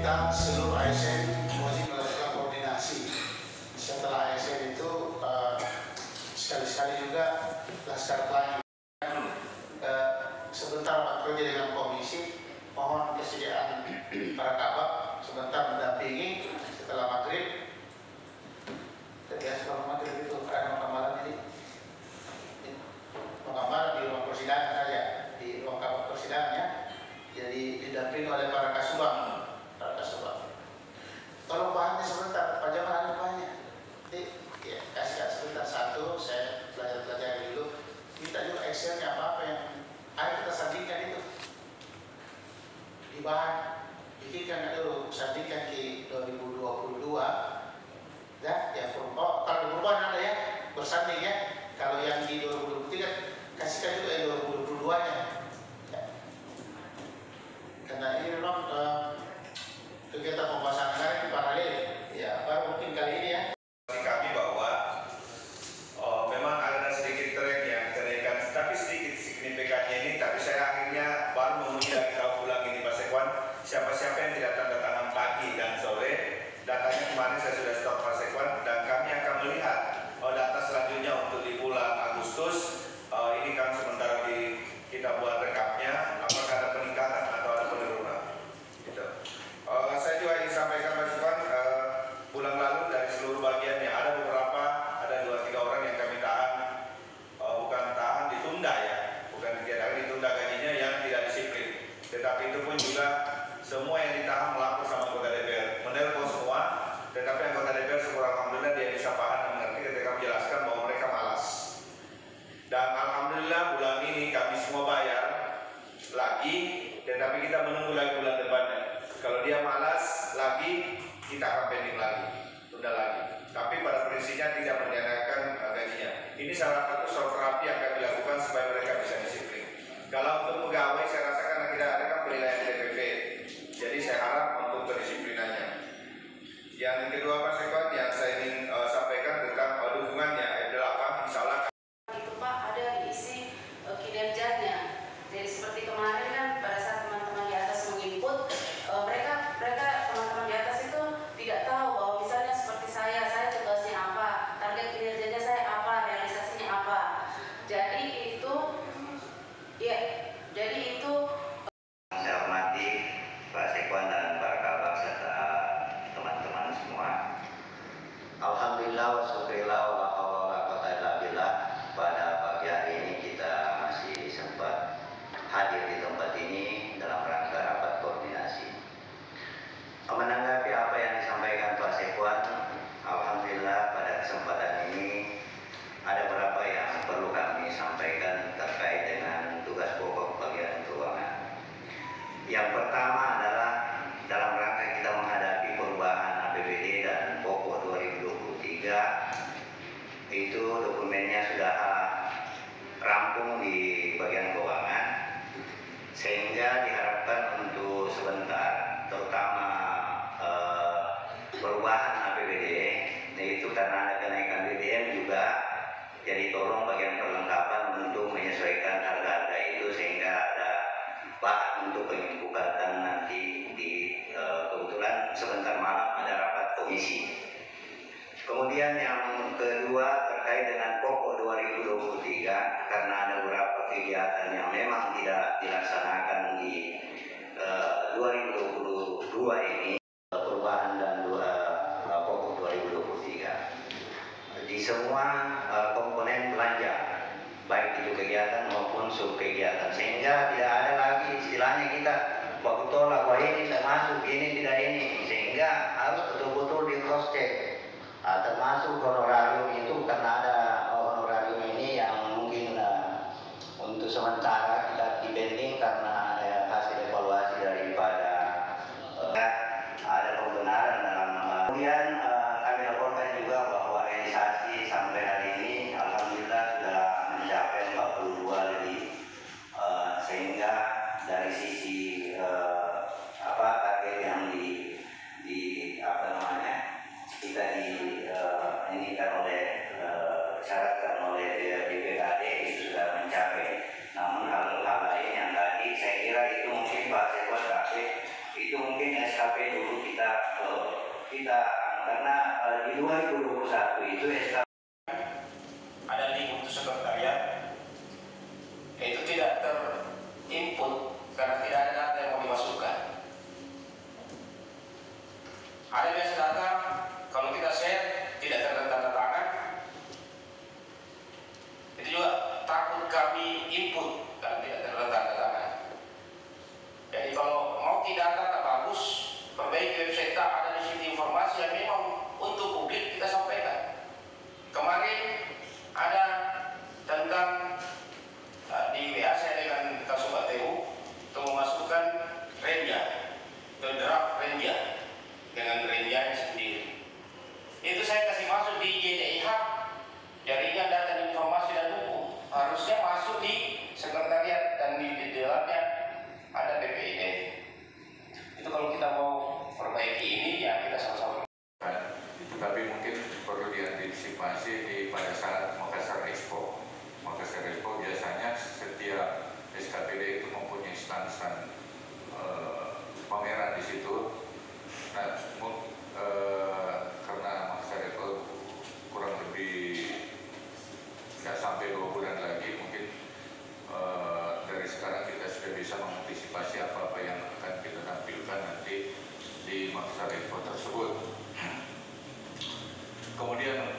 kita seluruh ASN wajib melakukan koordinasi. Setelah ASN itu sekali-sekali juga laskar pelangi. Sebentar rapat kerja dengan komisi, mohon kesediaan para kabak sebentar mendampingi setelah maghrib. Biasa kalau maghrib itu ada malam ini pengambar di ruang persidangan saja, di ruang kabak persidangannya. Jadi didampingi oleh para kasubang. Tolong bahannya sebentar, Pak Jamal ada bahannya. Jadi ya, kasih sebentar satu, saya belajar dulu. Kita juga Excelnya apa yang ayo kita sandingkan itu di bahan, bikinkan dulu, sandingkan di 2022 ya kalau perubahan ada ya bersanding ya. Kalau yang di 2023 kasihkan juga yang 2022 nya ya. Karena ini memang kegiatan pembahasan anggaran ini paralel ya, baru mungkin kali ini ya. Kami bahwa memang ada sedikit tren yang kenaikan, tapi sedikit signifikannya ini, tapi saya akhirnya baru memuji lagi ulang ini Pak Sekwan, siapa-siapa yang tidak tanda tangan pagi dan sore, datanya kemarin saya sudah stop Pak Sekwan, dan kami akan melihat data selanjutnya untuk di bulan Agustus. Ini kan sementara kita buat rekapnya, apakah ada peningkatan atau ada penurunan gitu. Saya juga ingin sampaikan Pak Sekwan, bulan lalu dari seluruh bagiannya ada beberapa, ada 2-3 orang yang kami tahan, bukan tahan, ditunda ya, bukan ditunda gajinya yang tidak disiplin. Tetapi itu pun juga semua yang ditahan melapor sama anggota DPR, menelpon semua, tetapi anggota DPR syukur alhamdulillah dia bisa paham dan mengerti ketika menjelaskan bahwa mereka malas. Dan alhamdulillah bulan ini kami semua bayar lagi, tetapi kita menunggu lagi bulan depannya. Kalau dia malas lagi, kita akan pending lagi, tunda lagi. Tapi pada prinsipnya tidak menjadikan gajinya. Ini salah satu shock terapi yang kami lakukan supaya mereka bisa disiplin. Kalau untuk pegawai saya rasa karena tidak ada kan penilaian DPP, jadi saya harap untuk kedisiplinannya. Yang kedua Pak Sekwan yang saya ingin sampaikan tentang dukungannya adalah misalnya itu Pak ada diisi kinerjanya. Jadi seperti kemarin kan pada saat teman-teman di atas menginput, mereka teman-teman di atas itu tidak tahu bahwa misalnya seperti saya tugasnya apa, target kinerjanya saya apa, realisasinya apa. Jadi itu saya hormati Pak Sekwan dan para kabak serta teman-teman semua. Alhamdulillah wa syukurillah wa la haula wa la quwwata illa billah. Pada pagi hari ini kita masih sempat hadir di tempat ini dalam rangka rapat koordinasi. Menanggapi apa yang disampaikan Pak Sekwan, alhamdulillah pada kesempatan ini ada beberapa yang perlu kami sampaikan terkait dengan tugas pokok bagian keuangan. Yang pertama adalah dalam rangka kita menghadapi perubahan APBD dan pokok 2023, itu dokumennya sudah rampung di bagian keuangan, sehingga diharapkan untuk sebentar, terutama perubahan APBD, yaitu karena ada kenaikan BBM juga, jadi tolong bagian perlengkapan untuk menyesuaikan harga-harga itu sehingga ada bahan untuk penyempurnaan nanti di kebetulan sebentar malam ada rapat komisi. Kemudian yang kedua terkait dengan pokok 2023, karena ada beberapa kegiatan yang memang tidak dilaksanakan di 2022 ini, perubahan dan pokok 2023 di semua komponen belanja, baik itu kegiatan maupun sub kegiatan, sehingga tidak ada lagi istilahnya kita waktu tolak wah ini tidak masuk, ini tidak ini, sehingga harus betul-betul di cross check. Termasuk honorarium itu, karena ada honorarium ini yang mungkin untuk sementara kita dibanding karena hasil evaluasi daripada ada pembenaran dalam kemudian kami laporkan juga bahwa realisasi sampai hari ini alhamdulillah sudah mencapai 42 lebih, sehingga dari sisi target yang kita diinginkan oleh syaratkan oleh DPKD itu sudah mencapai. Namun hal mungkin SKP dulu kita karena di 2021 itu SKP ada link untuk sekretariat, itu tidak terinput karena tidak ada data yang mau dimasukkan. Ada biasa data, kalau kita share tidak tanda tangan, itu juga takut kami input karena tidak tanda tangan. Jadi kalau mau data tak bagus, perbaiki website tak ada di situ informasi yang memang untuk publik kita sampaikan. Kemarin ada tentang di WA saya dengan Kasubag TU untuk memasukkan Renja, atau draft Renja dengan Renjanya sendiri. Itu saya kasih masuk di JDIH, jaringan data dan informasi dan hukum. Harusnya masuk di sekretariat dan di dalamnya ada BPID. Itu kalau kita mau perbaiki ini ya kita sama-sama. Tapi mungkin perlu diantisipasi pada saat Makassar Expo. Makassar Expo biasanya setiap SKPD itu mempunyai stand-stand pameran di situ. Nah, karena Makassar Expo kurang lebih nggak sampai 2 bulan lagi, mungkin dari sekarang kita sudah bisa mengantisipasi apa-apa yang akan kita tampilkan nanti di Makassar Expo tersebut. Kemudian